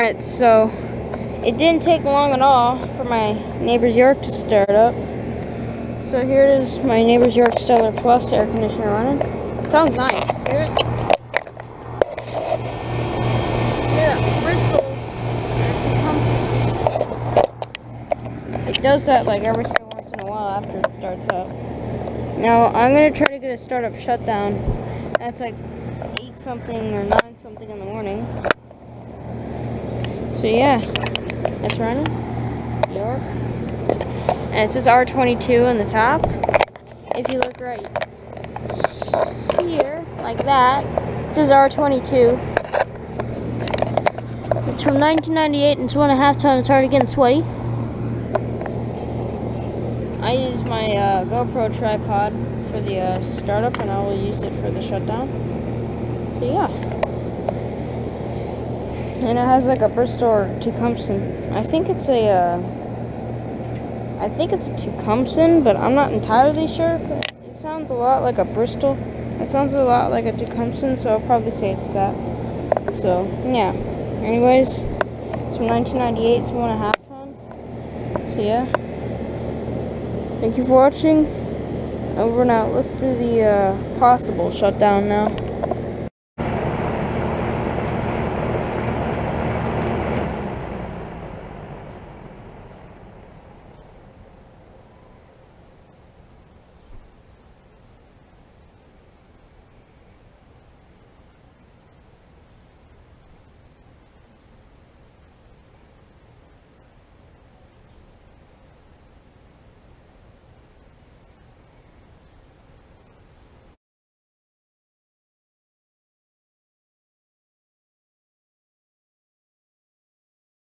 Alright, so it didn't take long at all for my neighbor's York to start up. So here it is, my neighbor's York Stellar Plus air conditioner running. It sounds nice. Hear it? Hear that bristle? It does that like every so once in a while after it starts up. Now I'm gonna try to get a startup shutdown. That's like 8 something or 9 something in the morning. So yeah, it's running, York, and it says R22 on the top. If you look right here, like that, it says R22. It's from 1998 and it's 1.5 ton. It's already getting sweaty. I use my GoPro tripod for the startup, and I will use it for the shutdown. So yeah. And it has like a Bristol or Tecumseh. I think it's a Tecumseh, but I'm not entirely sure. It sounds a lot like a Bristol. It sounds a lot like a Tecumseh, so I'll probably say it's that. So yeah. Anyways, it's from 1998. It's 1.5 ton. So yeah. Thank you for watching. Over and out. Let's do the possible shutdown now.